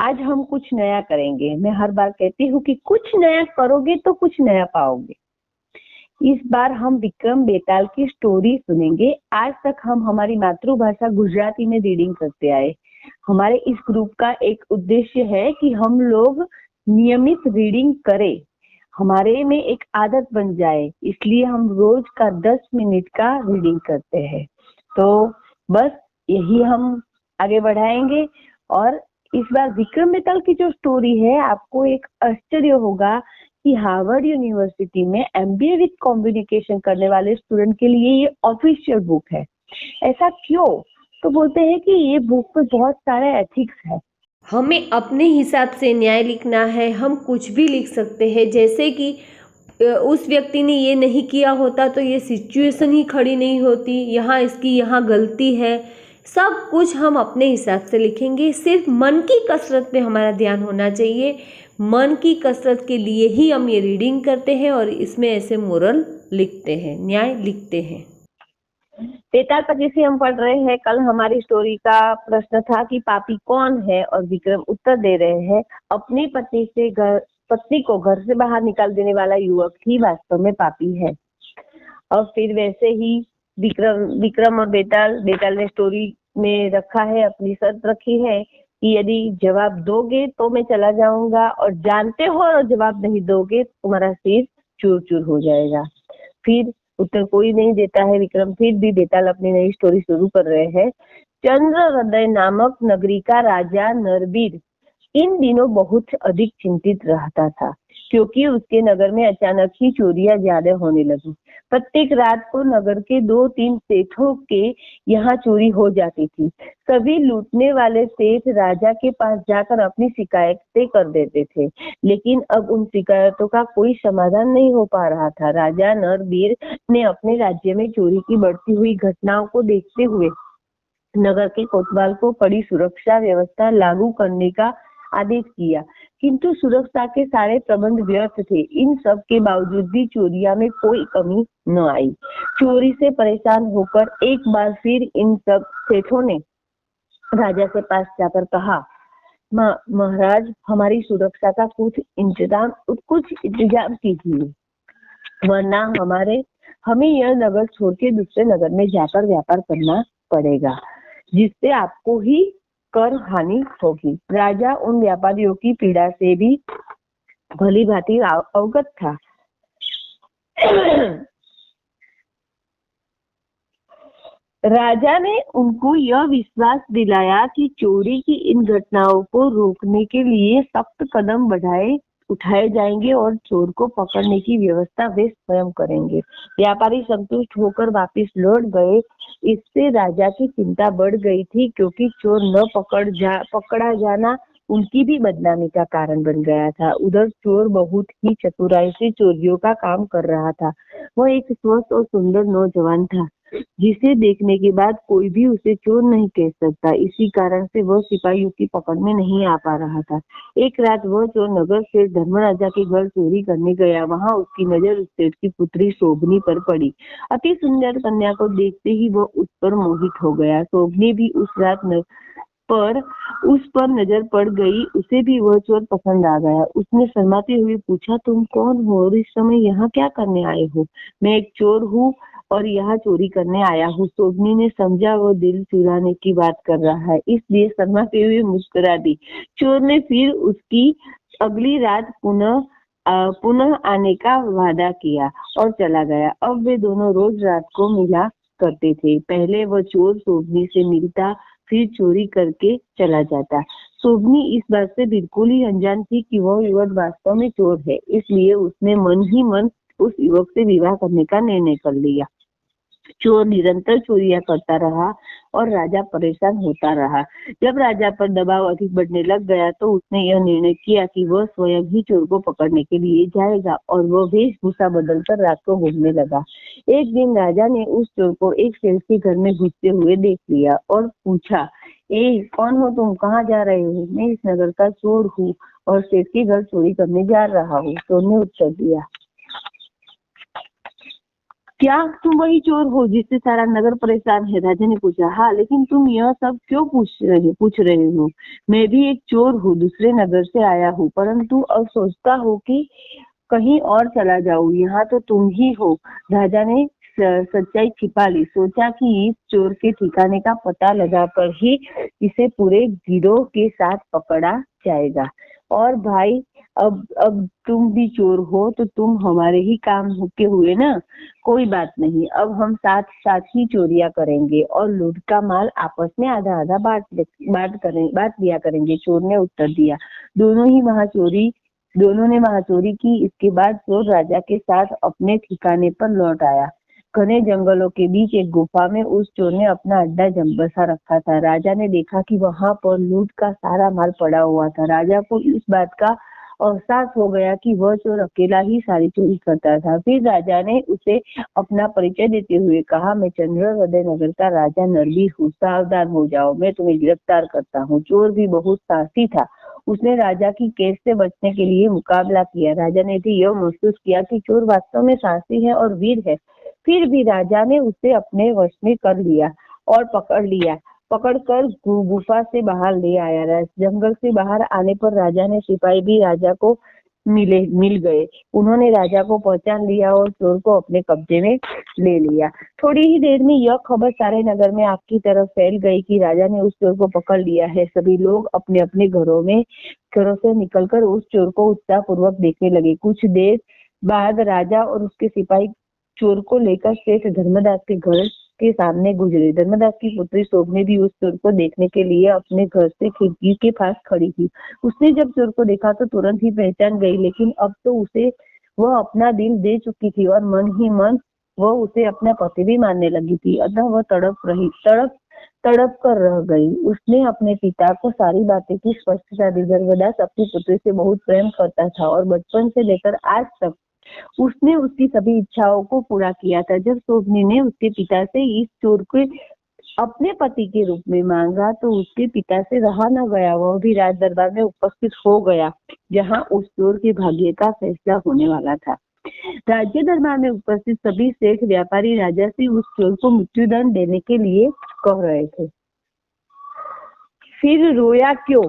आज हम कुछ नया करेंगे। मैं हर बार कहती हूँ कि कुछ नया करोगे तो कुछ नया पाओगे। इस बार हम विक्रम बेताल की स्टोरी सुनेंगे। आज तक हम हमारी मातृभाषा गुजराती में रीडिंग करते आए। हमारे इस ग्रुप का एक उद्देश्य है कि हम लोग नियमित रीडिंग करें, हमारे में एक आदत बन जाए। इसलिए हम रोज का 10 मिनट का रीडिंग करते हैं। तो बस यही हम आगे बढ़ाएंगे। और इस बार विक्रम बेताल की जो स्टोरी है, आपको एक आश्चर्य होगा कि हार्वर्ड यूनिवर्सिटी में एमबीए विद कम्युनिकेशन करने वाले स्टूडेंट के लिए ये ऑफिशियल बुक है। ऐसा क्यों? तो बोलते हैं कि ये बुक में बहुत सारे एथिक्स है। हमें अपने हिसाब से न्याय लिखना है। हम कुछ भी लिख सकते हैं, जैसे कि उस व्यक्ति ने ये नहीं किया होता तो ये सिचुएशन ही खड़ी नहीं होती, यहाँ गलती है। सब कुछ हम अपने हिसाब से लिखेंगे। सिर्फ मन की कसरत पे हमारा ध्यान होना चाहिए। मन की कसरत के लिए ही हम ये रीडिंग करते हैं और इसमें ऐसे मोरल लिखते हैं, न्याय लिखते हैं। बेताल 25 हम पढ़ रहे हैं। कल हमारी स्टोरी का प्रश्न था कि पापी कौन है, और विक्रम उत्तर दे रहे हैं अपनी पत्नी को घर से बाहर निकाल देने वाला युवक ही वास्तव में पापी है। और फिर वैसे ही विक्रम और बेताल ने स्टोरी में रखा है, अपनी शर्त रखी है कि यदि जवाब दोगे तो मैं चला जाऊंगा, और जानते हो और जवाब नहीं दोगे तुम्हारा सिर चूर चूर हो जाएगा। फिर उत्तर कोई नहीं देता है विक्रम। फिर भी बेताल अपनी नई स्टोरी शुरू कर रहे हैं। चंद्र हृदय नामक नगरी का राजा नरबीर इन दिनों बहुत अधिक चिंतित रहता था, क्योंकि उसके नगर में अचानक ही चोरियां ज्यादा होने लगी। प्रत्येक रात को नगर के 2-3 सेठों के यहाँ चोरी हो जाती थी। सभी लूटने वाले सेठ राजा के पास जाकर अपनी शिकायतें कर देते थे, लेकिन अब उन शिकायतों का कोई समाधान नहीं हो पा रहा था। राजा नरबीर ने अपने राज्य में चोरी की बढ़ती हुई घटनाओं को देखते हुए नगर के कोतवाल को कड़ी सुरक्षा व्यवस्था लागू करने का आदेश किया, किंतु सुरक्षा के सारे प्रबंध व्यर्थ थे। इन सब के बावजूद भी चोरियां में कोई कमी न आई। चोरी से परेशान होकर एक बार फिर इन सब सेठों ने राजा के पास जाकर कहा, महाराज, हमारी सुरक्षा का कुछ इंतजाम कीजिए, वरना हमें यह नगर छोड़ के दूसरे नगर में जाकर व्यापार करना पड़ेगा, जिससे आपको ही कर हानि होगी। राजा उन व्यापारियों की पीड़ा से भी भली भांति अवगत था। राजा ने उनको यह विश्वास दिलाया कि चोरी की इन घटनाओं को रोकने के लिए सख्त कदम उठाए जाएंगे और चोर को पकड़ने की व्यवस्था वे स्वयं करेंगे। व्यापारी संतुष्ट होकर वापस लौट गए। इससे राजा की चिंता बढ़ गई थी, क्योंकि चोर न पकड़ा जाना उनकी भी बदनामी का कारण बन गया था। उधर चोर बहुत ही चतुराई से चोरियों का काम कर रहा था। वह एक स्वस्थ और सुंदर नौजवान था, जिसे देखने के बाद कोई भी उसे चोर नहीं कह सकता। इसी कारण से वह सिपाहियों की पकड़ में नहीं आ पा रहा था। एक रात वह चोर नगर से धर्मराजा के घर चोरी करने गया। वहां उसकी नजर उस सेठ की पुत्री शोभनी पर पड़ी। अति सुंदर कन्या को देखते ही वह उस पर मोहित हो गया। शोभनी भी उस पर नजर पड़ गई। उसे भी वह चोर पसंद आ गया। उसने शर्माते हुए पूछा, तुम कौन हो और इस समय यहाँ क्या करने आए हो? मैं एक चोर हूँ और यहाँ चोरी करने आया हूँ। शोभनी ने समझा वो दिल चुराने की बात कर रहा है, इसलिए शर्माते हुए मुस्कुरा दी। चोर ने फिर उसकी अगली रात पुनः आने का वादा किया और चला गया। अब वे दोनों रोज रात को मिला करते थे। पहले वह चोर शोभनी से मिलता, फिर चोरी करके चला जाता। शोभनी इस बात से बिल्कुल ही अनजान थी कि वह युवक वास्तव में चोर है, इसलिए उसने मन ही मन उस युवक से विवाह करने का निर्णय कर लिया। चोर निरंतर चोरियां करता रहा और राजा परेशान होता रहा। जब राजा पर दबाव अधिक बढ़ने लग गया तो उसने यह निर्णय किया कि वह स्वयं ही चोर को पकड़ने के लिए जाएगा, और वह वेशभूषा बदलकर रात को घूमने लगा। एक दिन राजा ने उस चोर को एक सेठ के घर में घुसते हुए देख लिया और पूछा, कौन हो तुम? कहाँ जा रहे हो? मैं इस नगर का चोर हूँ और सेठ के घर चोरी करने जा रहा हूँ, चोर ने उत्तर दिया। क्या तुम वही चोर हो जिससे सारा नगर परेशान है? राजा ने पूछा। हाँ, लेकिन तुम यह सब क्यों पूछ रहे हो? मैं भी एक चोर हूँ, दूसरे नगर से आया हूँ, परंतु अब सोचता हूँ कि कहीं और चला जाऊं, यहाँ तो तुम ही हो। राजा ने सच्चाई छिपा ली। सोचा कि इस चोर के ठिकाने का पता लगाकर ही इसे पूरे गिरोह के साथ पकड़ा जाएगा। और भाई, अब तुम भी चोर हो तो तुम हमारे ही काम के हुए ना। कोई बात नहीं, अब हम साथ साथ ही चोरियां करेंगे और लूट का माल आपस में आधा आधा बांट लिया करेंगे। चोर ने उत्तर दिया। दोनों ने वहां चोरी की। इसके बाद चोर राजा के साथ अपने ठिकाने पर लौट आया। घने जंगलों के बीच एक गुफा में उस चोर ने अपना अड्डा बसा रखा था। राजा ने देखा कि वहां पर लूट का सारा माल पड़ा हुआ था। राजा को इस बात का एहसास हो गया कि वह चोर अकेला ही सारी चोरी करता था। फिर राजा ने उसे अपना परिचय देते हुए कहा, मैं चंद्रवदय नगर का राजा नरवीर हूँ, सावधान हो जाओ, मैं तुम्हें गिरफ्तार करता हूँ। चोर भी बहुत साहसी था। उसने राजा की केस से बचने के लिए मुकाबला किया। राजा ने भी यह महसूस किया कि चोर वास्तव में साहसी है और वीर है। फिर भी राजा ने उसे अपने वश में कर लिया और पकड़कर गुफा से बाहर ले आया। जंगल से बाहर आने पर राजा ने सिपाही भी राजा को मिल गए। उन्होंने राजा को पहचान लिया और चोर को अपने कब्जे में ले लिया। थोड़ी ही देर में यह खबर सारे नगर में आग की तरफ फैल गई कि राजा ने उस चोर को पकड़ लिया है। सभी लोग अपने अपने घरों से निकलकर उस चोर को उत्साह पूर्वक देखने लगे। कुछ देर बाद राजा और उसके सिपाही चोर को लेकर सेठ धर्मदास के घर के सामने गुजरे। धर्मदास की पुत्री शोभनी भी उस चोर को देखने के लिए अपने घर से खिड़की के पास खड़ी थी। उसने जब चोर को देखा तो तुरंत ही पहचान गई, लेकिन अब तो उसे वह अपना दिल दे चुकी थी और मन ही मन वह उसे अपना पति भी मानने लगी थी। अतः वह तड़प कर रह गई। उसने अपने पिता को सारी बातें की स्पष्टता दी। धर्मदास अपनी पुत्री से बहुत प्रेम करता था और बचपन से लेकर आज तक उसने उसकी सभी इच्छाओं को पूरा किया था। जब शोभनी ने उसके पिता से इस चोर को अपने पति के रूप में मांगा तो उसके पिता से रहा न गया। वह भी राज दरबार में उपस्थित हो गया, जहां उस चोर के भाग्य का फैसला होने वाला था। राज्य दरबार में उपस्थित सभी सेठ व्यापारी राजा से उस चोर को मृत्युदंड देने के लिए कह रहे थे। फिर रोया क्यों?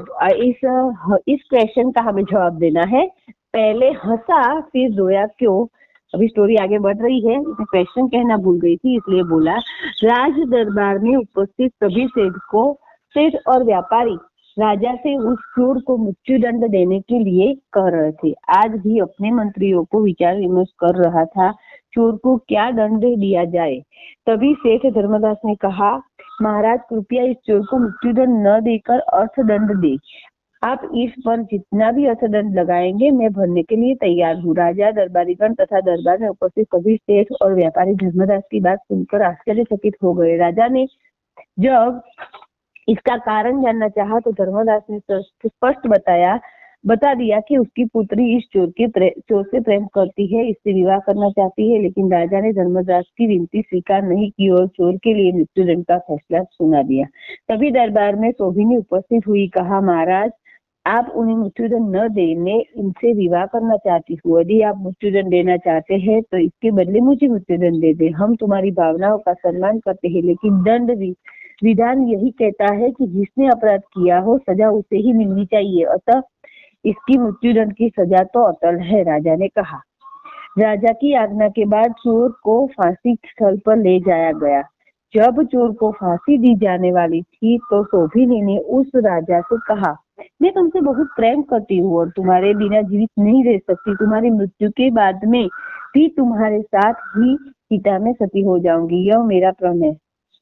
इस क्वेश्चन का हमें जवाब देना है। पहले हंसा फिर रोया क्यों? अभी स्टोरी आगे बढ़ रही है, इसमें क्वेश्चन कहना भूल गई थी इसलिए बोला। राज दरबार में उपस्थित सभी सेठ और व्यापारी राजा से उस चोर को मृत्युदंड देने के लिए कह रहे थे। आज भी अपने मंत्रियों को विचार विमर्श कर रहा था, चोर को क्या दंड दिया जाए। तभी सेठ धर्मदास ने कहा, महाराज कृपया इस चोर को मृत्युदंड न देकर अर्थदंड दे। आप इस पर जितना भी अर्थदंड लगाएंगे मैं भरने के लिए तैयार हूँ। राजा, दरबारीगण तथा दरबार में उपस्थित सभी सेठ और व्यापारी धर्मदास की बात सुनकर आश्चर्यचकित हो गए। राजा ने जब इसका कारण जानना चाहा तो धर्मदास ने स्पष्ट बता दिया कि उसकी पुत्री इस चोर से प्रेम करती है, इससे विवाह करना चाहती है। लेकिन राजा ने धर्मदास की विनती स्वीकार नहीं की और चोर के लिए मृत्युदंड का फैसला सुना दिया। तभी दरबार में शोभिनी उपस्थित हुई। कहा, महाराज आप उन्हें मृत्युदंड न दे, मैं इनसे विवाह करना चाहती हूँ। यदि आप मृत्युदंड देना चाहते हैं तो इसके बदले मुझे मृत्युदंड दे दे। हम तुम्हारी भावनाओं का सम्मान करते हैं, लेकिन दंड विधान यही कहता है कि जिसने अपराध किया हो सजा उसे ही मिलनी चाहिए। अतः इसकी मृत्युदंड की सजा तो अटल है, राजा ने कहा। राजा की आज्ञा के बाद चोर को फांसी स्थल पर ले जाया गया। जब चोर को फांसी दी जाने वाली थी तो शोभिनी ने उस राजा से कहा, मैं तुमसे बहुत प्रेम करती हूँ और तुम्हारे बिना जीवित नहीं रह सकती। तुम्हारी मृत्यु के बाद में भी तुम्हारे साथ ही चिता में सती हो जाऊंगी, यह मेरा प्रण है।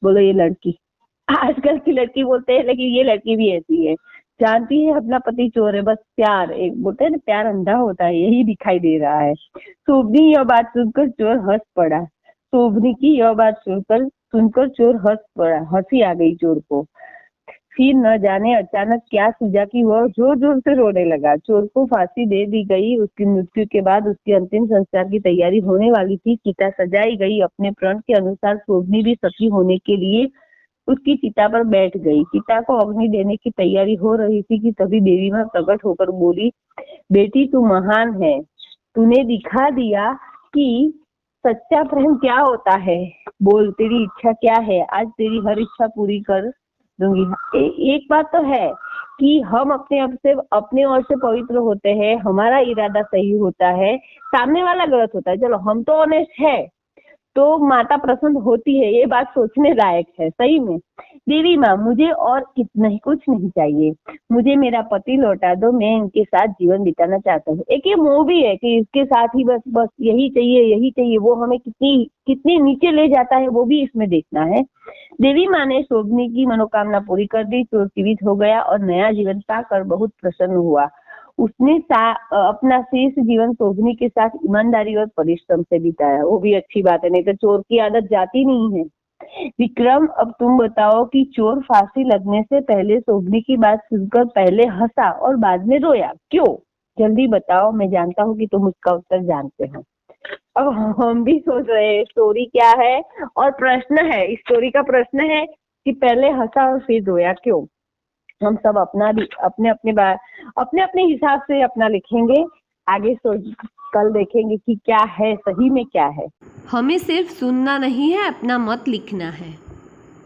बोलो ये लड़की, आजकल की लड़की बोलते हैं, लेकिन ये लड़की भी ऐसी है, जानती है अपना पति चोर है, बस प्यार, एक बोलते हैं ना प्यार अंधा होता है, यही दिखाई दे रहा है। शोभनी यह बात सुनकर चोर हंस पड़ा। शोभनी की यह बात सुनकर चोर हंस पड़ा। हंसी आ गई चोर को। फिर न जाने अचानक क्या सूझा कि वह जोर जोर से रोने लगा। चोर को फांसी दे दी गई। उसकी मृत्यु के बाद उसके अंतिम संस्कार की तैयारी होने वाली थी। चिता सजाई गई। अपने प्रण के अनुसार शोभनी भी सती होने के लिए उसकी चिता पर बैठ गई। चिता को अग्नि देने की तैयारी हो रही थी कि तभी देवी मां प्रकट होकर बोली, बेटी तू महान है, तूने दिखा दिया कि सच्चा प्रेम क्या होता है? बोल, तेरी इच्छा क्या है? आज तेरी हर इच्छा पूरी कर दूंगी। एक बात तो है कि हम अपने ओर से पवित्र होते हैं, हमारा इरादा सही होता है, सामने वाला गलत होता है, चलो हम तो ऑनेस्ट है, तो माता प्रसन्न होती है। ये बात सोचने लायक है सही में। देवी माँ, मुझे और कुछ नहीं चाहिए, मुझे मेरा पति लौटा दो, मैं इनके साथ जीवन बिताना चाहता हूँ। एक ये मूवी है कि इसके साथ ही बस बस यही चाहिए यही चाहिए, वो हमें कितनी कितनी नीचे ले जाता है वो भी इसमें देखना है। देवी माँ ने शोभनी की मनोकामना पूरी कर दी, चोर जीवित हो गया और नया जीवन पाकर बहुत प्रसन्न हुआ। उसने अपना शेष जीवन शोभनी के साथ ईमानदारी और परिश्रम से बिताया। वो भी अच्छी बात है, नहीं तो चोर की आदत जाती नहीं है। विक्रम, अब तुम बताओ कि चोर फांसी लगने से पहले शोभनी की बात सुनकर पहले हंसा और बाद में रोया क्यों? जल्दी बताओ, मैं जानता हूँ कि तुम उसका उत्तर जानते हो। अब हम भी सोच रहे हैं स्टोरी क्या है, और प्रश्न है, इस स्टोरी का प्रश्न है कि पहले हंसा और फिर रोया क्यों? हम सब अपने अपने हिसाब से अपना लिखेंगे। आगे कल देखेंगे कि क्या है, सही में क्या है। हमें सिर्फ सुनना नहीं है, अपना मत लिखना है।